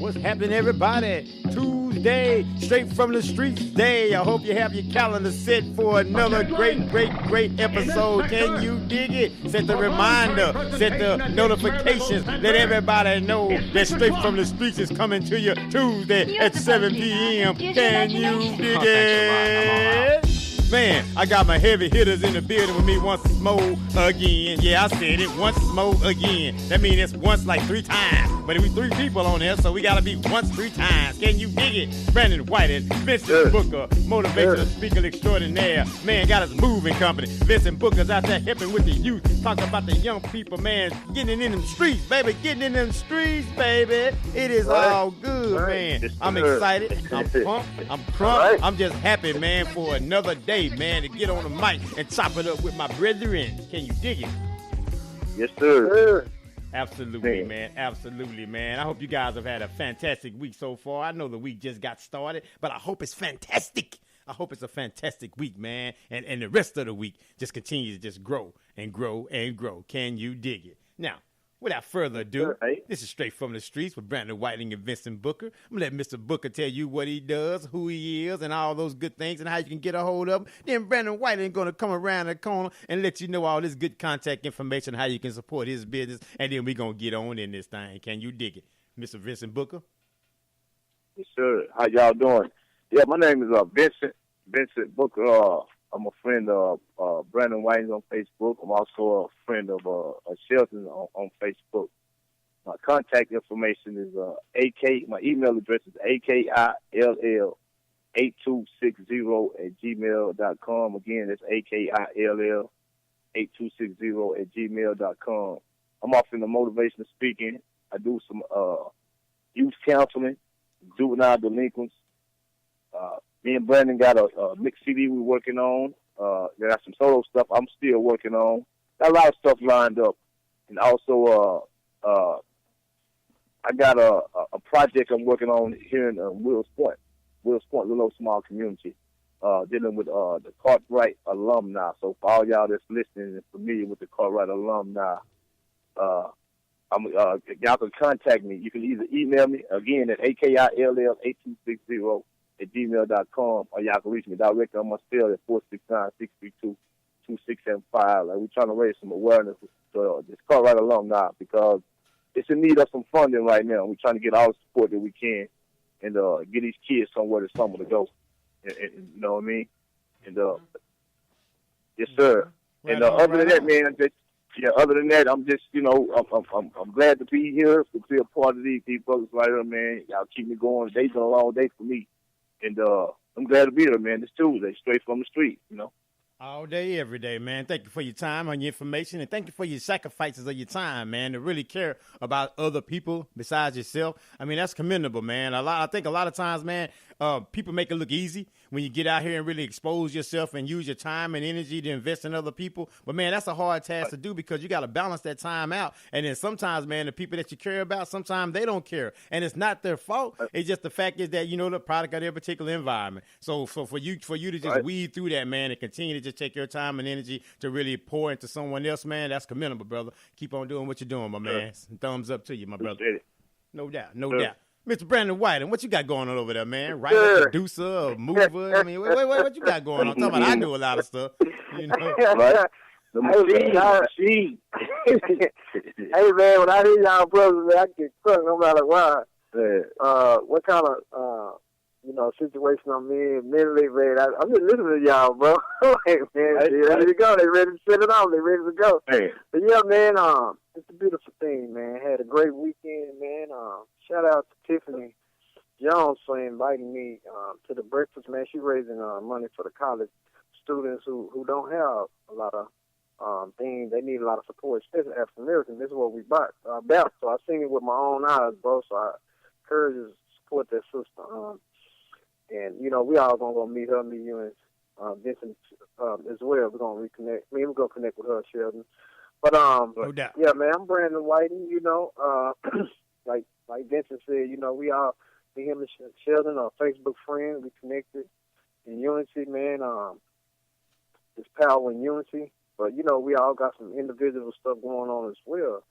What's happening, everybody? Tuesday, straight from the streets day. I hope you have your calendar set for another great episode. Can you dig it? Set the reminder, set the notifications. Let everybody know that Straight from the Streets is coming to you Tuesday at 7 p.m. Can you dig it? Man, I got my heavy hitters in the building with me once more again. Yeah, I said it, once more again. That means it's once like 3 times. But we 3 people on there, so we got to be once 3 times. Can you dig it? Brandon Whitting, Vincent Booker, motivational speaker extraordinaire. Man, got his moving company. Vincent Booker's out there helping with the youth. Talking about the young people, man, getting in them streets, baby. Getting in them streets, baby. It is all good, man. I'm excited. I'm pumped. I'm crunk. I'm just happy, man, for another day, man, to get on the mic and chop it up with my brethren. Can you dig it? Yes, sir. Absolutely, man. Absolutely, man. I hope you guys have had a fantastic week so far. I know the week just got started, but I hope it's fantastic. I hope it's a fantastic week, man. And the rest of the week just continues to just grow and grow and grow. Can you dig it? Now, without further ado, this is Straight from the Streets with Brandon Whiting and Vincent Booker. I'm going to let Mr. Booker tell you what he does, who he is, and all those good things and how you can get a hold of him. Then Brandon Whiting is going to come around the corner and let you know all this good contact information, how you can support his business, and then we're going to get on in this thing. Can you dig it? Mr. Vincent Booker? Yes, sir. How y'all doing? Yeah, my name is Vincent Booker. I'm a friend of Brandon Whiting on Facebook. I'm also a friend of Shelton on Facebook. My contact information is my email address is akill8260@gmail.com. Again, it's akill8260@gmail.com. I'm off in the motivational speaking. I do some youth counseling, juvenile delinquents. Me and Brandon got a mixed CD we're working on. Got some solo stuff I'm still working on. Got a lot of stuff lined up. And also, I got a project I'm working on here in Wills Point, little small community, dealing with the Cartwright alumni. So for all y'all that's listening and familiar with the Cartwright alumni, y'all can contact me. You can either email me, again, at akill8260@gmail.com, or y'all can reach me directly on my cell at 469-632-2675. Like, we're trying to raise some awareness to this Cartwright alumni because it's in need of some funding right now. We're trying to get all the support that we can and get these kids somewhere to go. And you know what I mean? And yes, sir. Right and other than that, man, other than that, I'm just, I'm glad to be here, to be a part of these brothers right here, man. Y'all keep me going. Today's been a long day for me. And I'm glad to be here, man. It's Tuesday, straight from the street, All day, every day, man. Thank you for your time and your information, and thank you for your sacrifices of your time, man, to really care about other people besides yourself. I mean, that's commendable, man. I think a lot of times, man, people make it look easy when you get out here and really expose yourself and use your time and energy to invest in other people. But, man, that's a hard task to do because you got to balance that time out. And then sometimes, man, the people that you care about, sometimes they don't care. And it's not their fault. It's just the fact is that, the product of their particular environment. So for you to just weed through that, man, and continue to just take your time and energy to really pour into someone else, man, that's commendable, brother. Keep on doing what you're doing, my man. Thumbs up to you, my brother. No doubt. Mr. Brandon Whiting, what you got going on over there, man? Writer, producer, mover? I mean, what you got going on? I'm talking about I do a lot of stuff. Right? Hey, man, when I hear y'all brothers, man, I get crunk no matter what. What kind of, situation I'm in mentally, man. I'm just listening to y'all, bro. Like, man, they're ready to go. They ready to set it off. They ready to go. Hey. But yeah, man, it's a beautiful thing, man. Had a great weekend, man. Shout out to Tiffany Jones for inviting me to the breakfast, man. She's raising money for the college students who don't have a lot of things. They need a lot of support, especially African American. This is what we about. So I seen it with my own eyes, bro. So I encourage you to support that sister. And, we all going to go meet her, me, you, and Vincent as well. We're going to reconnect. We're going to connect with her, Shelton. But, no doubt. Yeah, man, I'm Brandon Whiting, like Vincent said, we all, me, him, and Shelton are Facebook friends. We connected in unity, man. There's power in unity. But, we all got some individual stuff going on as well.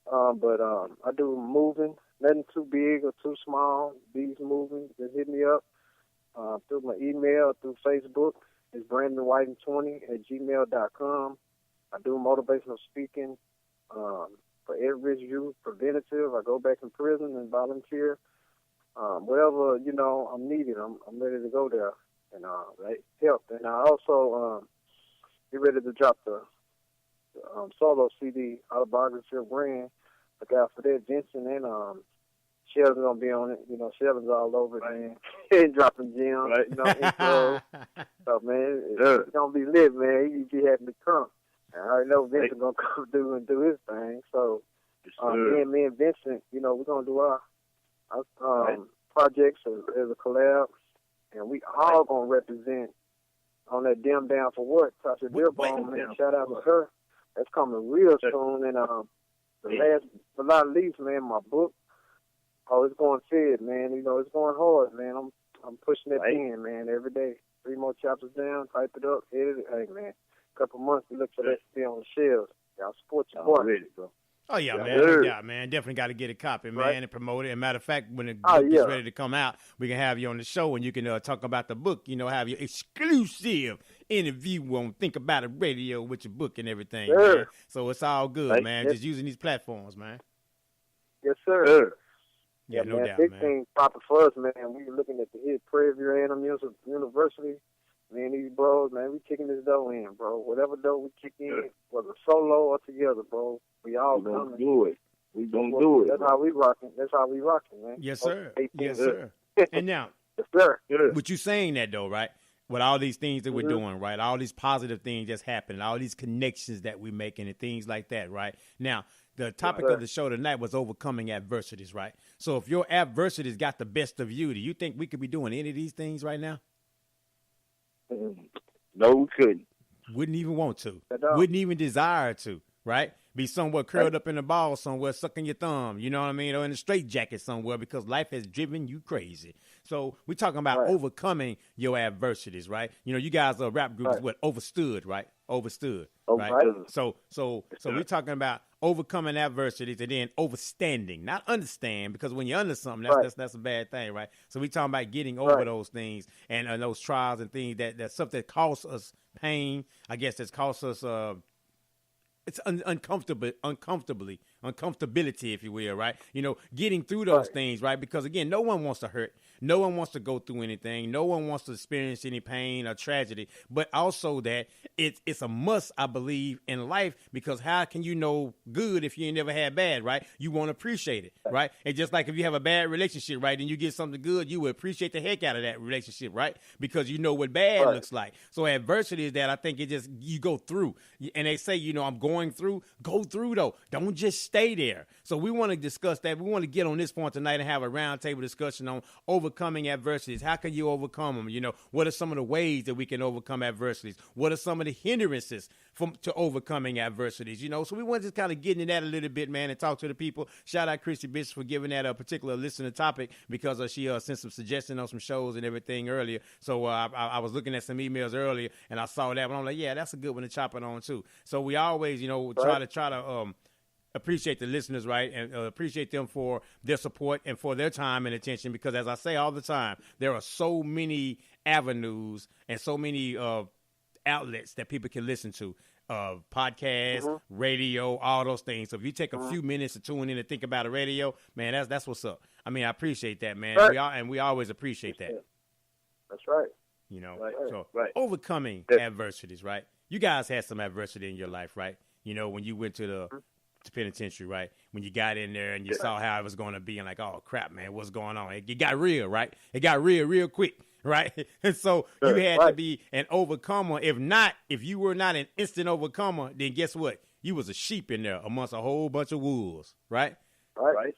But I do moving, nothing too big or too small. These moving, just hit me up through my email, through Facebook. It's BrandonWhitting20@gmail.com. I do motivational speaking for at-risk youth, preventative. I go back in prison and volunteer. Wherever, I'm needed, I'm ready to go there and help. And I also get ready to drop the solo CD, Autobiography of Grand. Look out for that. Vincent and Shelton's going to be on it. Shelton's all over it, man. And dropping gems, intros. So, man, it's going to be lit, man. You be happy to come. And I already know Vincent's going to come through and do his thing. So, me and Vincent, we're going to do our projects as a collab. And we all going to represent on that Dim Down for What. Tasha Dearborn, man. Shout out to her. That's coming real soon. And the last but not least, man, my book. Oh, it's going fed, man. It's going hard, man. I'm pushing that pen, man, every day. 3 more chapters down, type it up, edit it. Hey, man, a couple months we look for that to be on the shelves. Y'all support your boy. Ready, bro. Oh, yeah, man. Yeah, man. Definitely got to get a copy, man, and promote it. And matter of fact, when the book is ready to come out, we can have you on the show and you can talk about the book, have your exclusive interview on Think About It Radio with your book and everything, man. So it's all good, man. Just using these platforms, man. Yes, sir. Yeah, no man, doubt, big man. thing popping for us, man. We were looking at the hit Prairie View A&M University. Man, these bros, man, we kicking this dough in, bro. Whatever dough we kick in, whether solo or together, bro, we all coming. Do it. We gonna do it. That's how we rocking. That's how we rocking, man. Yes, sir. Yes, sir. And now, yes, sir. With you saying that, though, right? With all these things that we're doing, right? All these positive things that's happening, all these connections that we're making and things like that, right? Now, the topic of the show tonight was overcoming adversities, right? So if your adversities got the best of you, do you think we could be doing any of these things right now? No, we couldn't. Wouldn't even want to. Wouldn't even desire to, right? Be somewhere curled up in a ball somewhere, sucking your thumb, you know what I mean? Or in a straitjacket somewhere because life has driven you crazy. So we're talking about overcoming your adversities, right? You guys are rap groups, what, Overstood, right? Overstood, right? So we're talking about overcoming adversities and then overstanding, not understand, because when you're under something, that's a bad thing, right? So we're talking about getting over those things and those trials and things that stuff that costs us pain, I guess, that's costs us it's uncomfortability, if you will, right? Getting through those things, right? Because again, no one wants to hurt. No one wants to go through anything. No one wants to experience any pain or tragedy, but also that it's a must, I believe, in life, because how can you know good if you ain't never had bad, right? You won't appreciate it, right? And just like if you have a bad relationship, right, and you get something good, you will appreciate the heck out of that relationship, right? Because you know what bad looks like. So adversity is that I think it just, you go through. And they say, I'm going through, go through though. Don't just stay there. So we want to discuss that. We want to get on this point tonight and have a roundtable discussion on overcoming adversities. How can you overcome them? What are some of the ways that we can overcome adversities? What are some of the hindrances to overcoming adversities? So we want to just kind of get into that a little bit, man, and talk to the people. Shout out Christy Bishop for giving that a particular listener topic because she sent some suggestions on some shows and everything earlier. So I was looking at some emails earlier and I saw that, but I'm like, yeah, that's a good one to chop it on too. So we always, try to appreciate the listeners, right, and appreciate them for their support and for their time and attention, because as I say all the time, there are so many avenues and so many outlets that people can listen to, podcasts, radio, all those things. So if you take a few minutes to tune in and think about a radio, man, that's what's up. I mean, I appreciate that, man. We always appreciate that. That's right. Overcoming adversities, right? You guys had some adversity in your life, right? When you went to the penitentiary, right? When you got in there and you saw how it was going to be and like, oh, crap, man, what's going on? It got real, right? It got real quick, right? And so you had to be an overcomer. If you were not an instant overcomer, then guess what? You was a sheep in there amongst a whole bunch of wolves, right? Right.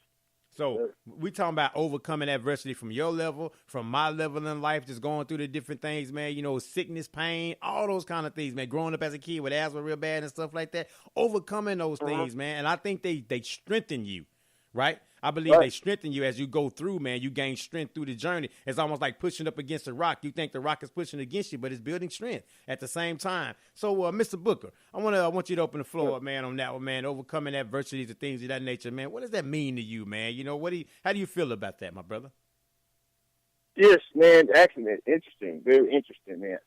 So we talking about overcoming adversity from your level, from my level in life, just going through the different things, man, sickness, pain, all those kind of things, man, growing up as a kid with asthma real bad and stuff like that, overcoming those things, man. And I think they strengthen you, right? I believe they strengthen you as you go through, man. You gain strength through the journey. It's almost like pushing up against a rock. You think the rock is pushing against you, but it's building strength at the same time. So, Mr. Booker, I want you to open the floor up, man, on that one, man. Overcoming adversities and things of that nature, man. What does that mean to you, man? You know, how do you feel about that, my brother? Yes, man. Actually, interesting. Very interesting, man.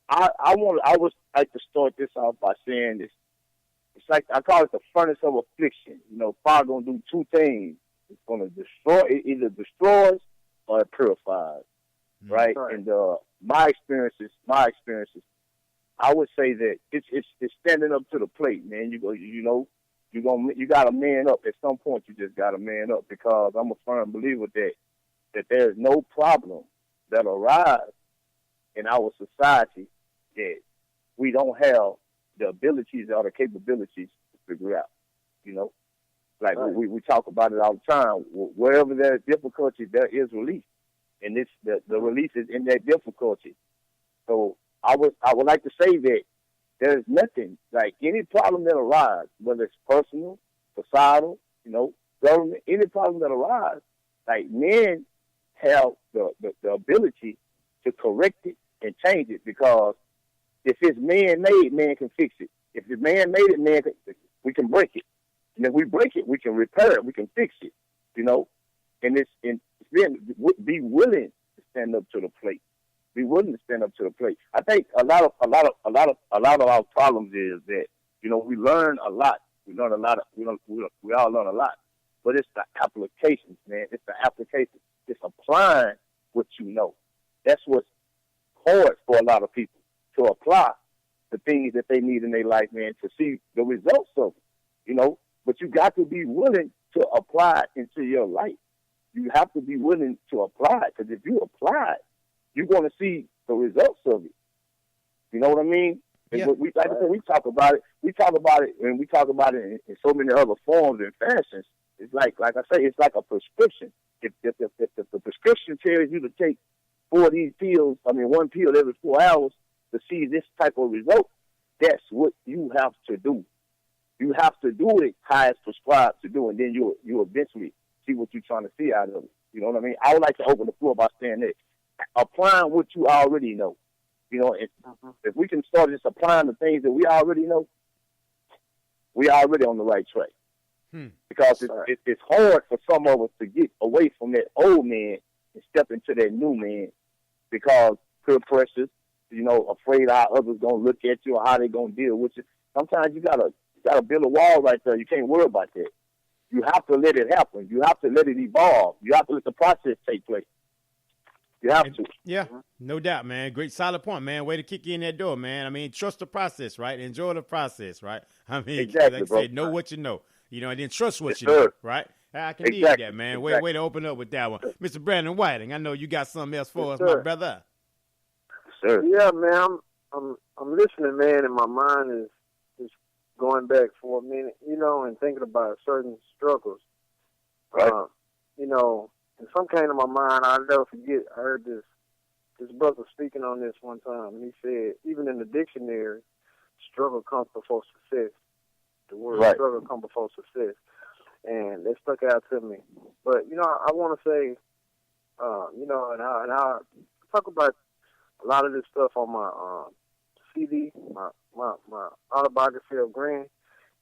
I would like to start this off by saying this. It's like I call it the furnace of affliction. You know, fire gonna do two things. It's gonna destroy. It either destroys or it purifies, right? And my experiences, I would say that it's standing up to the plate, man. You gotta man up. At some point, you just gotta man up, because I'm a firm believer that there's no problem that arises in our society that we don't have the abilities or the capabilities to figure out. You know, like we talk about it all the time. Wherever there's difficulty, there is relief, and the relief is in that difficulty. So I would like to say that there's nothing like any problem that arises, whether it's personal, societal, you know, government, any problem that arises, like men have the ability to correct it and change it, because if it's man-made, man can fix it. If it's man-made it, we can break it. And if we break it, we can repair it, we can fix it, you know. And be willing to stand up to the plate. Be willing to stand up to the plate. I think a lot of our problems is that, you know, we learn a lot. We learn a lot. We all learn a lot. But it's the applications, man. It's the application. It's applying what you know. That's what's hard for a lot of people, to apply the things that they need in their life, man, to see the results of it, you know. But you got to be willing to apply it into your life. You have to be willing to apply it, because if you apply it, you're going to see the results of it. You know what I mean? Yeah. And we talk about it. We talk about it, and we talk about it in so many other forms and fashions. It's like I say, it's like a prescription. If the prescription tells you to take 4 of these pills, one pill every 4 hours to see this type of result, that's what you have to do. You have to do it how it's prescribed to do, and then you eventually see what you're trying to see out of it. You know what I mean? I would like to open the floor by saying that. Applying what you already know. You know, if we can start just applying the things that we already know, we already on the right track. Because it's hard for some of us to get away from that old man and step into that new man, because peer pressures, you know, afraid how others gonna look at you or how they gonna deal with you. Sometimes you gotta build a wall right there. You can't worry about that. You have to let it happen. You have to let it evolve. You have to let the process take place. You have to. Yeah, no doubt, man. Great, solid point, man. Way to kick you in that door, man. I mean, trust the process, right? Enjoy the process, right? I mean, exactly, like I said, know what you know. You know, and then trust what you know, know, right? I can dig that, man. Way to open up with that one. Mr. Brandon Whiting, I know you got something else for us, my brother. Sir. Yeah, man, I'm listening, man, and my mind is going back for a minute, you know, and thinking about certain struggles. Right. You know, and some came to my mind. I'll never forget. I heard this brother speaking on this one time, and he said, even in the dictionary, struggle comes before success. The word struggle comes before success, and that stuck out to me. But you know, I want to say, you know, and I talk about a lot of this stuff on my CD, my autobiography of Grant,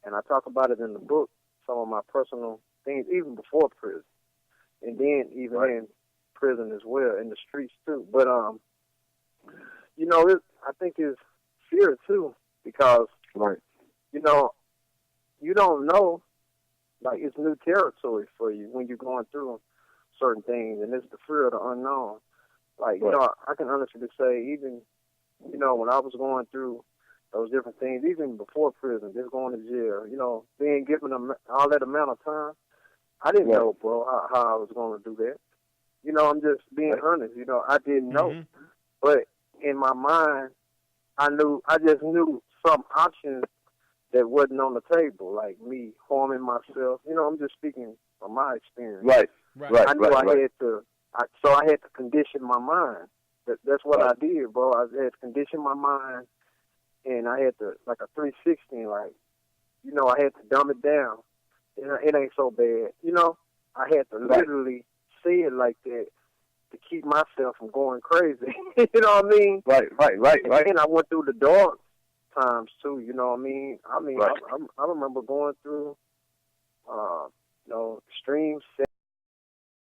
and I talk about it in the book. Some of my personal things, even before prison, and then even in prison as well, in the streets too. But you know, I think it's fear too, because you know, you don't know, like, it's new territory for you when you're going through certain things, and it's the fear of the unknown. Like, you know, I can honestly say, even, you know, when I was going through those different things, even before prison, just going to jail, you know, being given all that amount of time, I didn't know, bro, how I was going to do that. You know, I'm just being honest. You know, I didn't know. But in my mind, I just knew some options that wasn't on the table, like me harming myself. You know, I'm just speaking from my experience. I knew I had to, so I had to condition my mind. That's what I did, bro. I had to condition my mind, and I had to, like a 360, like, you know, I had to dumb it down. It ain't so bad, you know? had to literally say it like that to keep myself from going crazy. You know what I mean? Right. And I went through the dark times too. You know what I mean? I Right. I remember going through, extreme